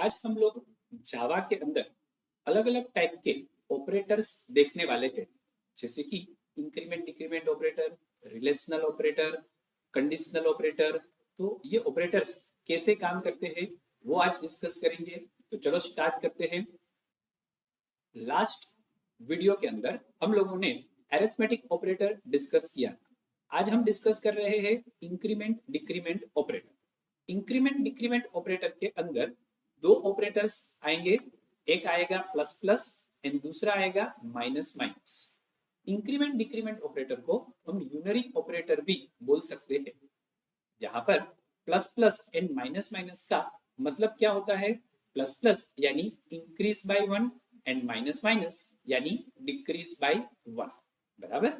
आज हम लोग जावा के अंदर अलग अलग टाइप के ऑपरेटर्स देखने वाले हैं, जैसे कि increment decrement operator, relational operator, conditional operator. तो ये ऑपरेटर्स कैसे काम करते हैं वो आज डिस्कस करेंगे। तो चलो स्टार्ट करते हैं। लास्ट वीडियो के अंदर हम लोगों ने अरिथमेटिक ऑपरेटर डिस्कस किया। आज हम डिस्कस कर रहे हैं increment decrement operator. Increment decrement operator के अंदर दो ऑपरेटर्स आएंगे, एक आएगा प्लस प्लस एंड दूसरा आएगा minus minus. Increment decrement operator को हम यूनरी ऑपरेटर भी बोल सकते हैं। यहाँ पर plus plus and minus minus का मतलब क्या होता है? प्लस प्लस यानी increase by one and minus minus यानी डिक्रीज बाय वन, बराबर।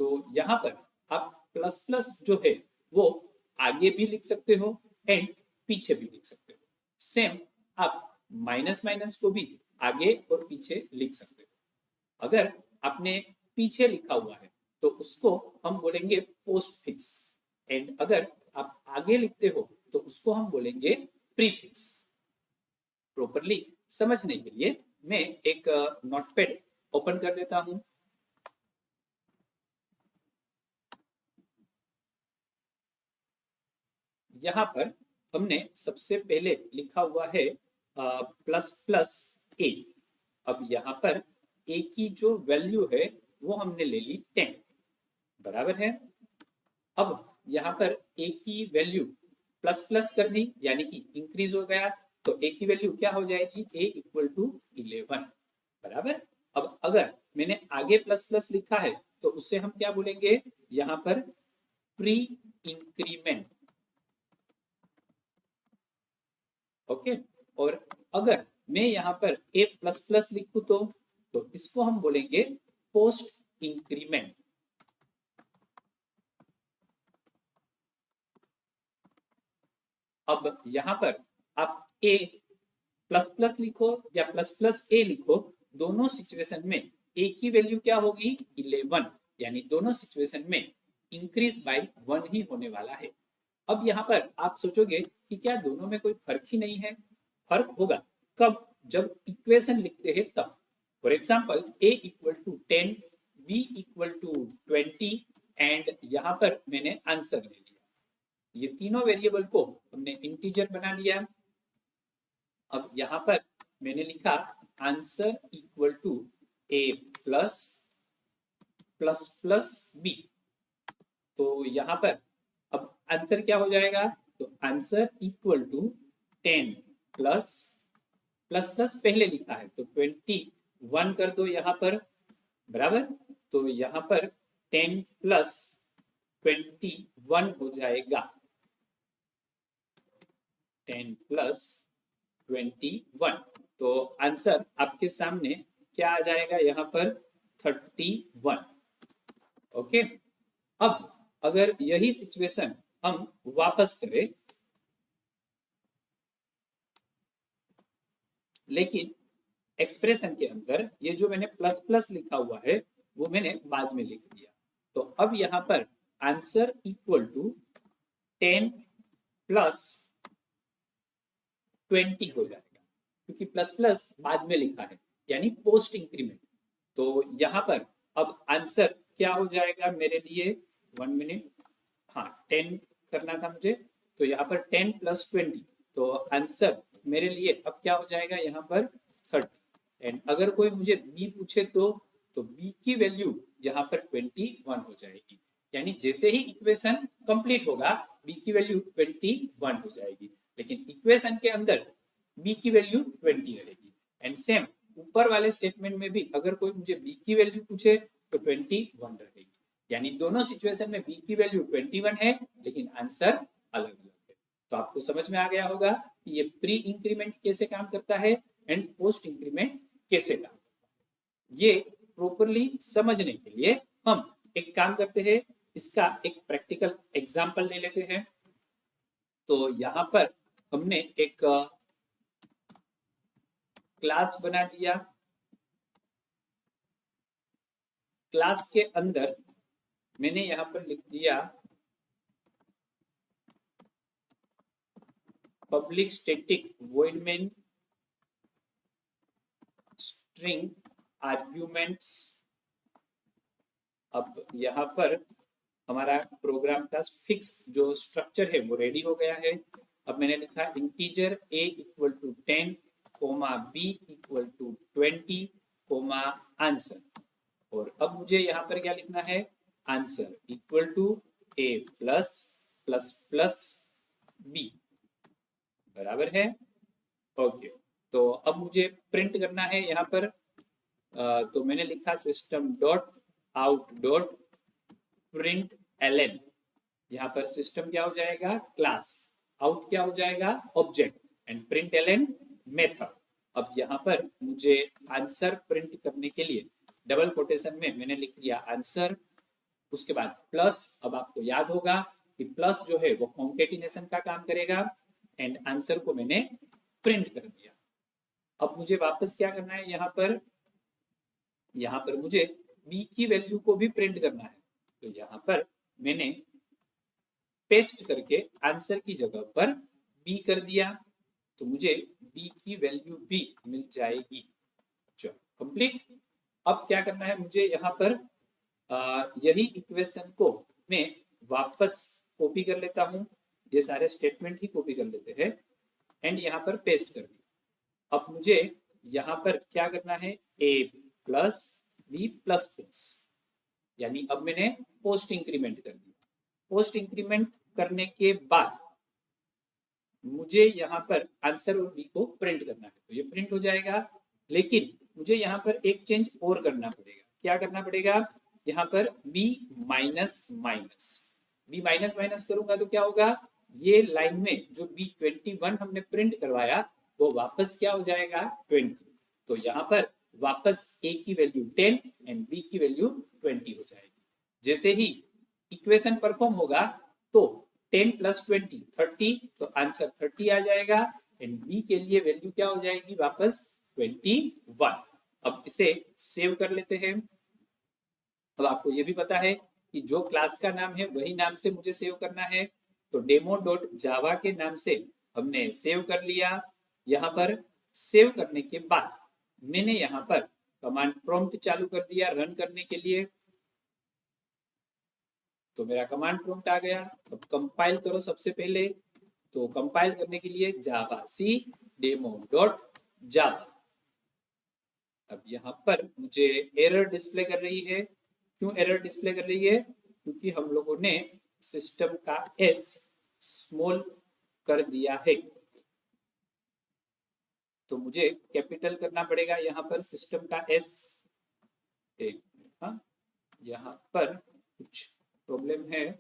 तो यहाँ पर आप प्लस प्लस जो है वो आगे भी लिख सकते हो एंड पीछे भी लिख सकते हो। सेम आप माइनस माइनस को भी आगे और पीछे लिख सकते हो। अगर आपने पीछे लिखा हुआ है तो उसको हम बोलेंगे पोस्ट फिक्स, एंड अगर आप आगे लिखते हो तो उसको हम बोलेंगे प्रीफिक्स। प्रॉपरली समझने के लिए मैं एक नोटपैड ओपन कर देता हूं। यहाँ पर हमने सबसे पहले लिखा हुआ है प्लस प्लस ए। अब यहाँ पर ए की जो वैल्यू है वो हमने ले ली 10, बराबर है। अब यहाँ पर ए की वैल्यू प्लस प्लस कर दी यानी कि इंक्रीज हो गया, तो ए की वैल्यू क्या हो जाएगी? ए इक्वल टू 11, बराबर। अब अगर मैंने आगे प्लस प्लस लिखा है तो उससे हम क्या बोलेंगे? यहाँ पर प्री इंक्रीमेंट, ओके। और अगर मैं यहाँ पर ए प्लस प्लस लिखूं तो इसको हम बोलेंगे पोस्ट इंक्रीमेंट। अब यहाँ पर आप ए प्लस प्लस लिखो या प्लस प्लस ए लिखो, दोनों सिचुएशन में ए की वैल्यू क्या होगी? 11, यानी दोनों सिचुएशन में इंक्रीज बाय 1 ही होने वाला है। अब यहाँ पर आप सोचोगे कि क्या दोनों में कोई फर्क ही नहीं है? फर्क होगा कब? जब इक्वेशन लिखते हैं तब। For example A equal to 10, B equal to 20 and यहाँ पर मैंने आंसर ले लिया। ये तीनों वेरिएबल को हमने इंटीजर बना लिया। अब यहाँ पर मैंने लिखा answer equal to A plus plus plus B. तो यहाँ पर अब आंसर क्या हो जाएगा? तो answer equal to 10 plus plus plus पहले लिखा है तो 21 कर दो यहाँ पर, बराबर। तो यहाँ पर 10 प्लस 21 हो जाएगा 10 प्लस 21। तो आंसर आपके सामने क्या आ जाएगा? यहाँ पर 31, ओके। अब अगर यही सिचुएशन हम वापस करें, लेकिन एक्सप्रेशन के अंदर ये जो मैंने प्लस प्लस लिखा हुआ है वो मैंने बाद में लिख दिया, तो अब यहाँ पर आंसर इक्वल टू 10 प्लस 20 हो जाएगा, क्योंकि प्लस प्लस बाद में लिखा है यानी पोस्ट इंक्रीमेंट। तो यहाँ पर अब आंसर क्या हो जाएगा मेरे लिए? 1 मिनट, हाँ 10 करना था मुझे, तो यहाँ पर 10 प्लस 20, तो आंसर मेरे लिए अब क्या हो जाएगा? यहाँ पर 30। एंड अगर कोई मुझे बी पूछे तो बी की वैल्यू यहाँ पर 21 हो जाएगी, यानी जैसे ही इक्वेशन कंप्लीट होगा बी की वैल्यू 21 हो जाएगी, लेकिन इक्वेशन के अंदर बी की वैल्यू 20 रहेगी। एंड सेम ऊपर वाले स्टेटमेंट में भी अगर कोई मुझे बी की वैल्यू पूछे तो 21 रहेगी, यानी दोनों सिचुएशन में बी की वैल्यू 21 है लेकिन आंसर अलग अलग है। तो आपको समझ में आ गया होगा कि ये प्री इंक्रीमेंट कैसे काम करता है एंड पोस्ट इंक्रीमेंट कैसे काम करता है। ये प्रॉपरली समझने के लिए हम एक काम करते हैं, इसका एक प्रैक्टिकल एग्जाम्पल ले लेते हैं। तो यहाँ पर हमने एक क्लास बना दिया। क्लास के अंदर मैंने यहाँ पर लिख दिया public static void main string arguments. अब यहाँ पर हमारा प्रोग्राम का फिक्स जो स्ट्रक्चर है वो रेडी हो गया है। अब मैंने लिखा integer a equal to 10 comma b equal to 20 comma answer. और अब मुझे यहाँ पर क्या लिखना है, answer equal to a plus plus plus b बराबर है। ओके, तो अब मुझे प्रिंट करना है यहाँ पर। तो मैंने लिखा system dot out dot println. यहाँ पर सिस्टम क्या हो जाएगा, क्लास, आउट क्या हो जाएगा, object, and println method. अब यहाँ पर मुझे आंसर प्रिंट करने के लिए डबल कोटेशन में मैंने लिख दिया आंसर, उसके बाद प्लस। अब आपको याद होगा कि प्लस जो है वो कॉन्केटिनेशन का काम करेगा, एंड आंसर को मैंने प्रिंट कर दिया। अब मुझे वापस क्या करना है, यहाँ पर मुझे b की वैल्यू को भी प्रिंट करना है। तो यहाँ पर मैंने पेस्ट करके आंसर की जगह पर b कर दिया, तो मुझे b की वैल्यू भी मिल जाएगी। चलो कंप्लीट। अब क्या करना है मुझे, यहाँ पर यही इक्वेशन को मैं वापस कॉपी कर लेता हूँ, ये सारे स्टेटमेंट ही कॉपी कर लेते हैं, एंड यहाँ पर पेस्ट कर दिया। अब मुझे यहाँ पर क्या करना है, a plus b plus plus, यानी अब मैंने पोस्ट इंक्रीमेंट कर दिया। पोस्ट इंक्रीमेंट करने के बाद मुझे यहाँ पर आंसर और b को प्रिंट करना है, तो ये प्रिंट हो जाएगा। लेकिन मुझे यहाँ पर एक चेंज और करना पड़ेगा। क्या करना पड़ेगा, यहाँ पर b minus minus, b minus minus करूंगा तो क्या होगा, ये लाइन में जो b21 हमने प्रिंट करवाया वो वापस क्या हो जाएगा, 20। तो यहाँ पर वापस a की वैल्यू 10 एंड b की वैल्यू 20 हो जाएगी। जैसे ही इक्वेशन परफॉर्म होगा तो 10 प्लस 20 30, तो आंसर 30 आ जाएगा, एंड b के लिए वैल्यू क्या हो जाएगी, वापस 21। अब इसे सेव कर लेते हैं। अब आपको ये भी पता है कि जो क्लास का नाम है वही नाम से मुझे सेव करना है, तो डेमो डॉट जावा के नाम से हमने सेव कर लिया। यहाँ पर सेव करने के बाद मैंने यहाँ पर कमांड प्रॉम्प्ट चालू कर दिया रन करने के लिए, तो मेरा कमांड प्रॉम्प्ट आ गया। अब कंपाइल करो सबसे पहले, तो कंपाइल करने के लिए जावा सी डेमो डॉट जावा। अब यहाँ पर मुझे एरर डिस्प्ले कर रही है। क्यों एरर डिस्प्ले कर रही है, क्योंकि हम लोगों ने सिस्टम का एस स्मॉल कर दिया है, तो मुझे कैपिटल करना पड़ेगा यहाँ पर सिस्टम का एस। हाँ, यहाँ पर कुछ प्रॉब्लम है,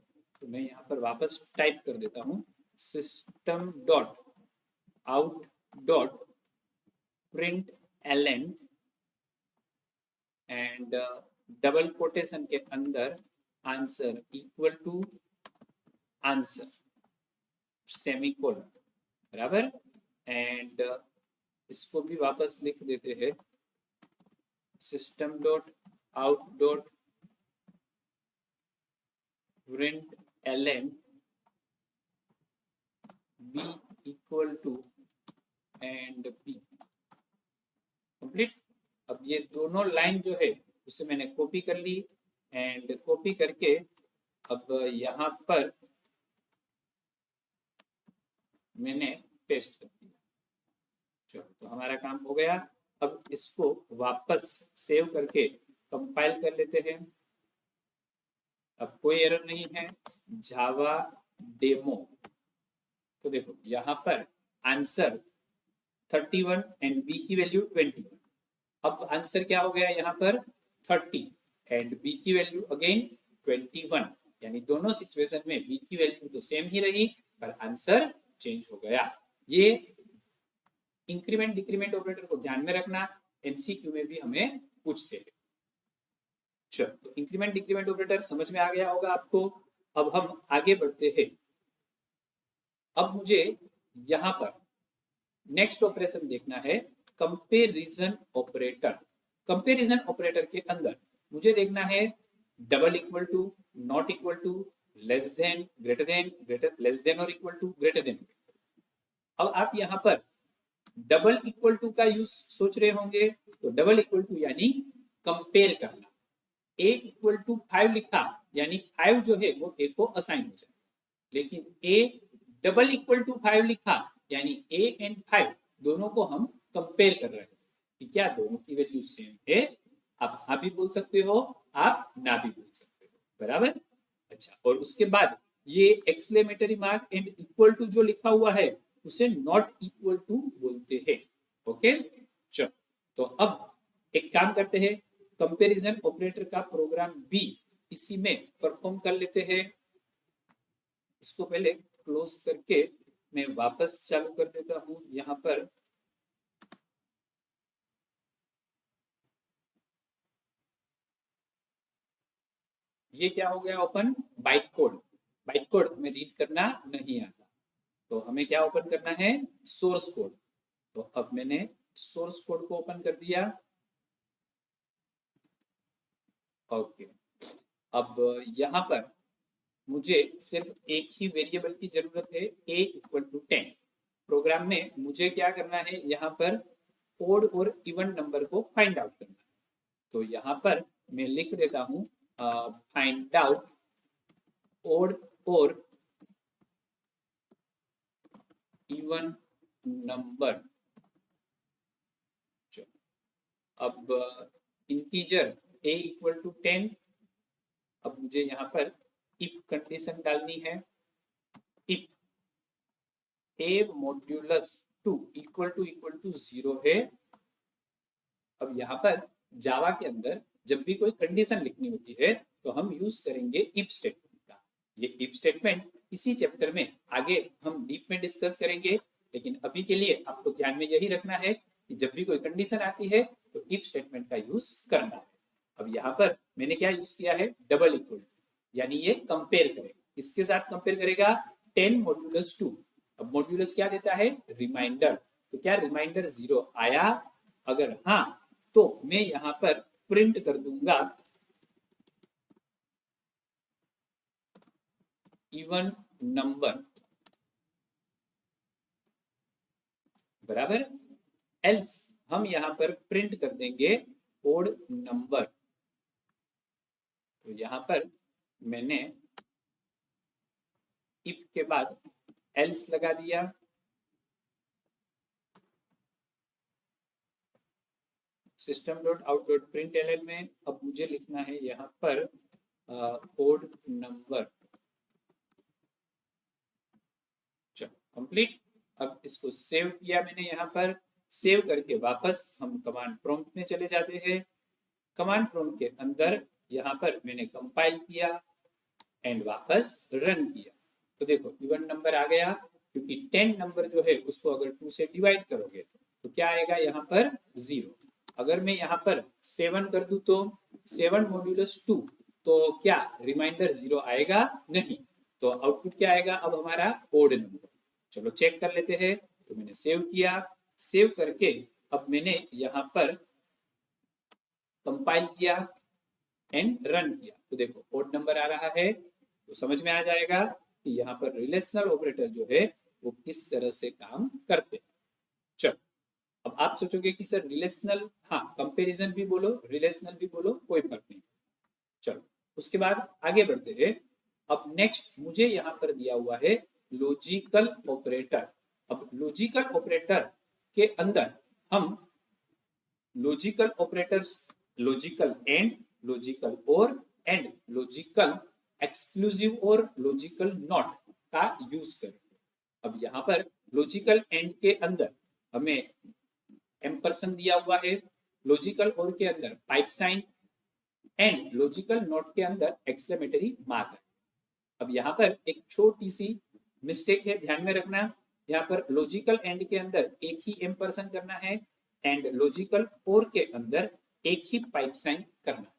तो मैं यहाँ पर वापस टाइप कर देता हूँ system dot out dot println and double quotation के अंदर answer equal to answer semicolon, बराबर। एंड इसको भी वापस लिख देते हैं system dot out dot println b equal to and b। Complete. अब ये दोनों लाइन जो है उसे मैंने कॉपी कर ली, एंड कॉपी करके अब यहाँ पर मैंने पेस्ट कर दिया। चलो, तो हमारा काम हो गया। अब इसको वापस सेव करके कंपाइल कर लेते हैं। अब कोई एरर नहीं है, जावा डेमो। तो देखो यहाँ पर आंसर 31 एंड b की वैल्यू 21। अब आंसर क्या हो गया यहाँ पर 30 एंड b की वैल्यू अगेन 21, यानी दोनों सिचुएशन में b की वैल्यू तो सेम ही रही पर आंसर चेंज हो गया। ये इंक्रीमेंट डिक्रीमेंट ऑपरेटर को ध्यान में रखना, एमसीक्यू में भी हमें पूछते हैं। चलो, तो इंक्रीमेंट डिक्रीमेंट ऑपरेटर समझ में आ गया होगा आपको। अब हम आगे बढ़ते हैं। अब मुझे यहाँ पर नेक्स्ट ऑपरेशन देखना है, कंपैरिजन ऑपरेटर। कंपैरिजन ऑपरेटर के अंदर मुझे देखना है double equal to, not equal to, less than, greater than, greater less than और इक्वल टू, ग्रेटर देन। अब आप यहाँ पर डबल इक्वल टू का यूज सोच रहे होंगे, तो डबल इक्वल टू यानी कंपेयर करना। ए इक्वल टू 5 लिखा यानी 5 जो है वो ए को असाइन हो जाए, लेकिन ए डबल इक्वल टू 5 लिखा यानी ए एंड 5 दोनों को हम कंपेयर कर रहे हैं कि क्या दोनों की वैल्यू सेम है। आप हाँ भी बोल सकते हो, आप ना भी बोल सकते हो, बराबर। अच्छा, और उसके बाद ये exclamatory mark and equal to जो लिखा हुआ है उसे नॉट इक्वल टू बोलते हैं। ओके, चलो तो अब एक काम करते हैं, कंपैरिजन ऑपरेटर का प्रोग्राम बी इसी में परफॉर्म कर लेते हैं। इसको पहले क्लोज करके मैं वापस चालू कर देता हूं। यहाँ पर ये क्या हो गया open, byte code. Byte code हमें रीड करना नहीं आता, तो हमें क्या ओपन करना है, सोर्स कोड। तो अब मैंने सोर्स कोड को ओपन कर दिया। ओके, अब यहाँ पर मुझे सिर्फ एक ही वेरिएबल की जरूरत है, a इक्वल टू 10। प्रोग्राम में मुझे क्या करना है, यहाँ पर ओड और इवन नंबर को फाइंड आउट करना है। तो यहाँ पर मैं लिख देता हूँ फाइंड आउट ओड और इवन नंबर। अब इंटीजर a इक्वल टू 10। अब मुझे यहाँ पर इफ कंडीशन डालनी है, if a modulus 2 equal to 0 है। अब यहाँ पर जावा के अंदर जब भी कोई कंडीशन लिखनी होती है तो हम यूज करेंगे इफ स्टेटमेंट का। ये इफ स्टेटमेंट इसी चैप्टर में आगे हम डीप में डिस्कस करेंगे, लेकिन अभी के लिए आपको ध्यान में यही रखना है कि जब भी कोई कंडीशन आती है तो इफ स्टेटमेंट का यूज करना है। अब यहाँ पर मैंने क्या यूज किया है, डबल इक्वल टू, यानी ये कंपेयर करेगा, इसके साथ कंपेयर करेगा 10 मॉड्यूलस 2। अब मॉड्यूलस क्या देता है, रिमाइंडर। तो क्या रिमाइंडर 0 आया, अगर हाँ तो मैं यहाँ पर प्रिंट कर दूंगा इवन नंबर, बराबर। एल्स हम यहाँ पर प्रिंट कर देंगे ओड नंबर। तो यहाँ पर मैंने इफ के बाद एल्स लगा दिया। System dot out dot print L में अब मुझे लिखना है यहाँ पर ओड नंबर। चलो कंप्लीट। अब इसको सेव किया मैंने, यहाँ पर सेव करके वापस हम कमांड प्रॉम्प्ट में चले जाते हैं। कमांड प्रॉम्प्ट के अंदर यहाँ पर मैंने कंपाइल किया एंड वापस रन किया। तो देखो इवन नंबर आ गया, क्योंकि 10 नंबर जो है उसको अगर 2 से डिवाइड करोगे तो क्या आएगा यहाँ पर 0। अगर मैं यहाँ पर 7 कर दूं तो 7 मॉड्यूलस 2, तो क्या रिमाइंडर 0 आएगा, नहीं। तो आउटपुट क्या आएगा अब हमारा, ओड नंबर। चलो चेक कर लेते हैं। तो मैंने सेव किया, सेव करके अब मैंने यहाँ पर कंपाइल किया एंड रन किया। तो देखो ओड नंबर आ रहा है। तो समझ में आ जाएगा कि यहाँ पर रिलेशनल ऑपरेटर जो है वो किस तरह से काम करते हैं। चलो अब आप सोचोगे कि सर रिलेशनल, हाँ कंपैरिजन भी बोलो रिलेशनल भी बोलो, कोई फर्क नहीं। चलो उसके बाद आगे बढ़ते हैं। अब नेक्स्ट मुझे यहाँ पर दिया हुआ है लॉजिकल ऑपरेटर। अब लॉजिकल ऑपरेटर के अंदर हम logical operators, logical and, logical और एंड लॉजिकल एक्सक्लूसिव और लॉजिकल नॉट का यूज करेंगे। अब यहाँ पर लॉजिकल एंड के अंदर हमें एम्परसेंड दिया हुआ है, लॉजिकल और के अंदर pipe sign and logical not के अंदर एक्सक्लेमेटरी मार्क है। अब यहाँ पर एक छोटी सी मिस्टेक है, ध्यान में रखना। यहाँ पर लॉजिकल एंड के अंदर एक ही एम्परसेंड करना है एंड लॉजिकल और के अंदर एक ही पाइप साइन करना।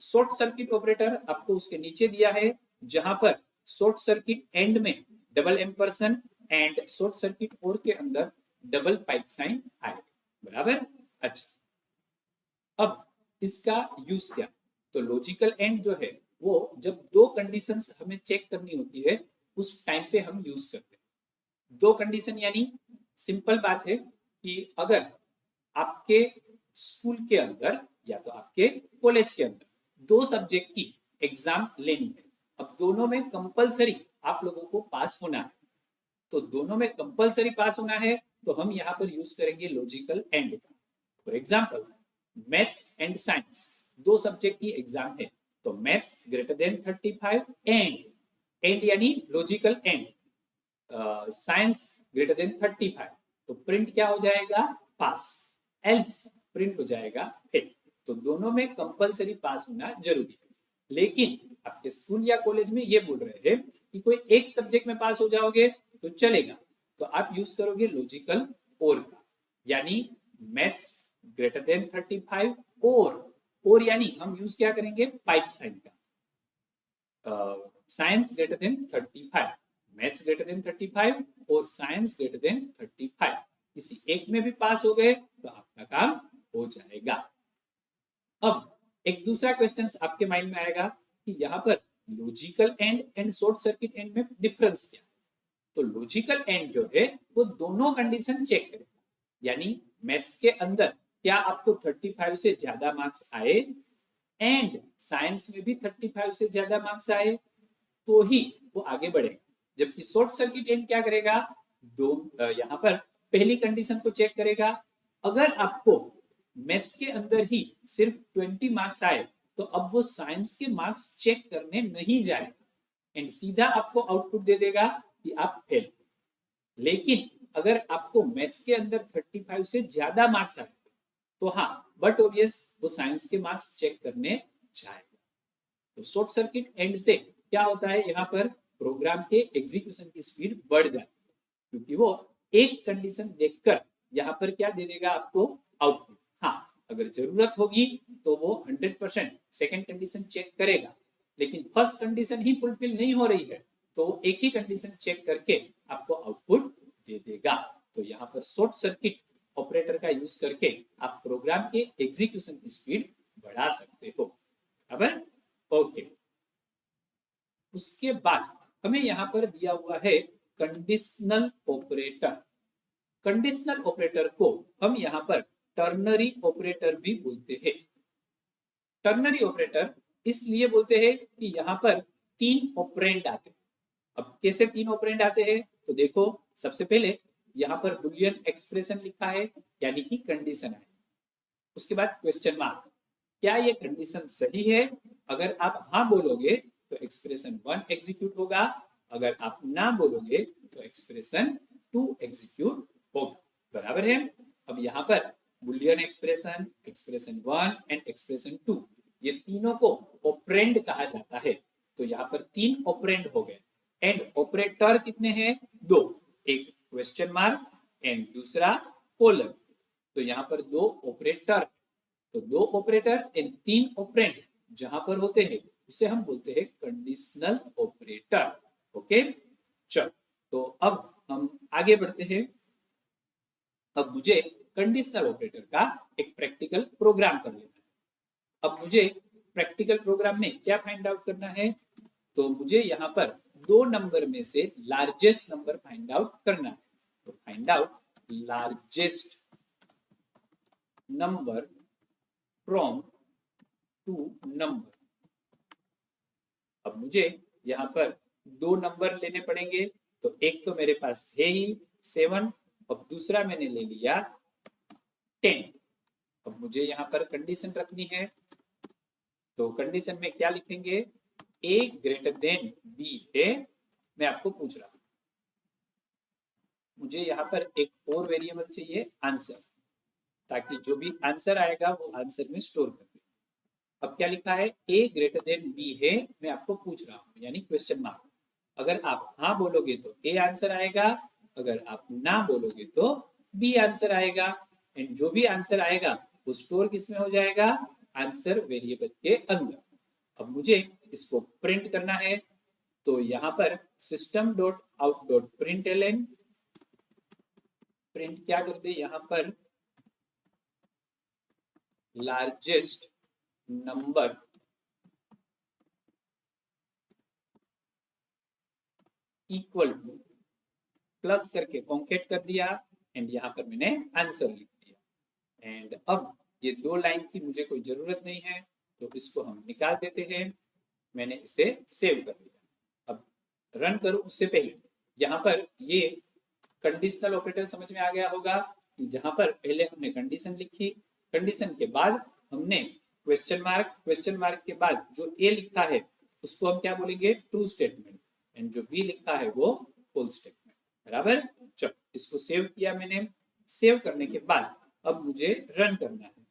शॉर्ट सर्किट ऑपरेटर आपको उसके नीचे दिया है, जहां पर शॉर्ट सर्किट एंड में double ampersand and short circuit और के अंदर डबल पाइप साइन आएगा, बराबर। अच्छा, अब इसका यूज क्या, तो लॉजिकल एंड जो है वो जब दो कंडीशंस हमें चेक करनी होती है उस टाइम पे हम यूज करते हैं। दो कंडीशन यानी सिंपल बात है कि अगर आपके स्कूल के अंदर या तो आपके कॉलेज के अंदर दो सब्जेक्ट की एग्जाम लेनी है, अब दोनों में कंपलसरी आप लोगों को पास होना है, तो दोनों में कंपलसरी पास होना है तो हम यहाँ पर यूज करेंगे लॉजिकल एंड का। For example maths and science दो सब्जेक्ट की एग्जाम है, तो मैथ्स ग्रेटर देन 35 एंड यानी logical and, science greater than 35, तो प्रिंट क्या हो जाएगा पास, एल्स प्रिंट हो जाएगा फेल। तो दोनों में कंपलसरी पास होना जरूरी है। लेकिन आपके स्कूल या कॉलेज में ये बोल रहे हैं कि कोई एक सब्जेक्ट में पास हो जाओगे तो चलेगा, तो आप यूज करोगे लॉजिकल और का, यानी मैथ्स ग्रेटर देन 35 और यानी हम यूज क्या करेंगे पाइप साइन का, science greater than 35, maths greater than 35 और साइंस ग्रेटर देन 35, किसी एक में भी पास हो गए तो आपका काम हो जाएगा। अब एक दूसरा क्वेश्चन आपके माइंड में आएगा कि यहाँ पर logical and short circuit and में डिफरेंस क्या है। तो लॉजिकल एंड जो है वो दोनों कंडीशन चेक करेगा, यानी मैथ्स के अंदर क्या आपको 35 से ज्यादा मार्क्स आए एंड साइंस में भी 35 से ज्यादा मार्क्स आए तो ही वो आगे बढ़ेगा। जबकि शॉर्ट सर्किट एंड क्या करेगा, दो यहाँ पर पहली कंडीशन को चेक करेगा, अगर आपको मैथ्स के अंदर ही सिर्फ 20 मार्क्स आए तो अब वो साइंस के मार्क्स चेक करने नहीं जाएगा एंड सीधा आपको आउटपुट दे देगा कि आप फेल। लेकिन अगर आपको मैथ्स के अंदर 35 से ज्यादा मार्क्स आए तो हाँ, बट ऑब्वियस वो साइंस के मार्क्स चेक करने जाएगा। तो शॉर्ट सर्किट एंड से क्या होता है, यहाँ पर प्रोग्राम के एग्जीक्यूशन की स्पीड बढ़ जाती है, क्योंकि वो एक कंडीशन देखकर यहाँ पर क्या दे देगा आपको आउटपुट। हाँ, अगर जरूरत होगी तो वो 100% सेकेंड कंडीशन चेक करेगा, लेकिन फर्स्ट कंडीशन ही फुलफिल नहीं हो रही है तो एक ही कंडीशन चेक करके आपको आउटपुट दे देगा। तो यहाँ पर शॉर्ट सर्किट ऑपरेटर का यूज करके आप प्रोग्राम के एग्जीक्यूशन की स्पीड बढ़ा सकते हो। बराबर, ओके। उसके बाद हमें यहाँ पर दिया हुआ है कंडीशनल ऑपरेटर। कंडीशनल ऑपरेटर को हम यहाँ पर टर्नरी ऑपरेटर भी बोलते हैं। टर्नरी ऑपरेटर इसलिए बोलते हैं कि यहाँ पर तीन ऑपरेंड आते हैं। अब कैसे तीन ऑपरेंड आते हैं, तो देखो सबसे पहले यहाँ पर बुलियन एक्सप्रेशन लिखा है यानी कि कंडीशन है, उसके बाद क्वेश्चन मार्क, क्या ये कंडीशन सही है, अगर आप हाँ बोलोगे तो एक्सप्रेशन 1 एग्जीक्यूट होगा, अगर आप ना बोलोगे तो एक्सप्रेशन 2 एग्जीक्यूट होगा। बराबर है। अब यहाँ पर Boolean expression, expression 1 and expression 2 ये तीनों को ऑपरेंड कहा जाता है। तो यहाँ पर तीन ऑपरेंड हो गए एंड ऑपरेटर कितने हैं, दो, एक क्वेश्चन मार्क एंड दूसरा कोलन। तो यहाँ पर दो ऑपरेटर, तो दो ऑपरेटर एंड तीन ऑपरेंड जहां पर होते हैं उसे हम बोलते हैं कंडीशनल ऑपरेटर। ओके, चलो तो अब हम आगे बढ़ते हैं। अब मुझे कंडीशनल ऑपरेटर का एक प्रैक्टिकल प्रोग्राम कर लेना है। अब मुझे प्रैक्टिकल प्रोग्राम में क्या फाइंड आउट करना है, तो मुझे यहाँ पर दो नंबर में से लार्जेस्ट नंबर फाइंड आउट करना है। तो find out largest number from two number. अब मुझे यहाँ पर दो नंबर लेने पड़ेंगे, तो एक तो मेरे पास है ही 7, अब दूसरा मैंने ले लिया 10। अब मुझे यहाँ पर कंडीशन रखनी है, तो कंडीशन में क्या लिखेंगे, ए ग्रेटर देन बी है। मैं आपको पूछ रहा हूँ, मुझे यहाँ पर एक और वेरिएबल चाहिए आंसर, ताकि जो भी आंसर आएगा वो आंसर में स्टोर कर दे। अब क्या लिखा है, ए ग्रेटर देन बी है, मैं आपको पूछ रहा हूँ यानी क्वेश्चन मार्क। अगर आप हाँ बोलोगे तो ए आंसर आएगा, अगर आप ना बोलोगे तो बी आंसर आएगा एंड जो भी आंसर आएगा वो स्टोर किस में हो जाएगा, आंसर वेरिएबल के अंदर। अब मुझे इसको प्रिंट करना है, तो यहाँ पर system dot out dot println, print क्या करते हैं यहाँ पर, largest number equal to, plus करके कॉन्केट कर दिया, एंड यहाँ पर मैंने आंसर लिख दिया। एंड अब ये 2 लाइन की मुझे कोई जरूरत नहीं है, तो इसको हम निकाल देते हैं। मैंने इसे सेव कर लिया। अब रन करूं उससे पहले यहाँ पर ये कंडीशनल ऑपरेटर समझ में आ गया होगा कि जहां पर पहले हमने कंडीशन लिखी, कंडीशन के बाद हमने क्वेश्चन मार्क के बाद जो ए लिखा है उसको हम क्या बोलेंगे, ट्रू स्टेटमेंट, एंड जो बी लिखा है वो फॉल्स स्टेटमेंट। बराबर। चलो इसको सेव किया मैंने। सेव करने के बाद अब मुझे रन करना है,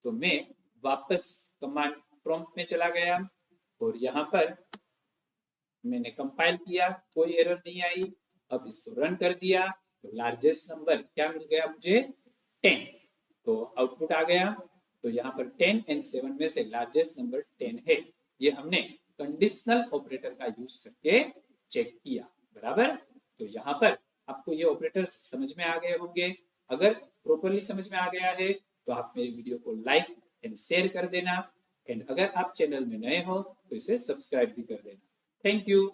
तो मैं वापस कमांड प्रॉम्प्ट में चला गया और यहाँ पर मैंने कंपाइल किया, कोई एरर नहीं आई। अब इसको रन कर दिया तो लार्जेस्ट नंबर क्या मिल गया मुझे, 10। तो आउटपुट आ गया। तो यहाँ पर 10 एंड 7 में से लार्जेस्ट नंबर 10 है। ये हमने कंडीशनल ऑपरेटर का यूज करके चेक किया। बराबर। तो यहाँ पर आपको ये ऑपरेटर्स समझ में आ गए होंगे। अगर प्रॉपरली समझ में आ गया है तो आप मेरी वीडियो को लाइक एंड शेयर कर देना, एंड अगर आप चैनल में नए हो तो इसे सब्सक्राइब भी कर देना। Thank you.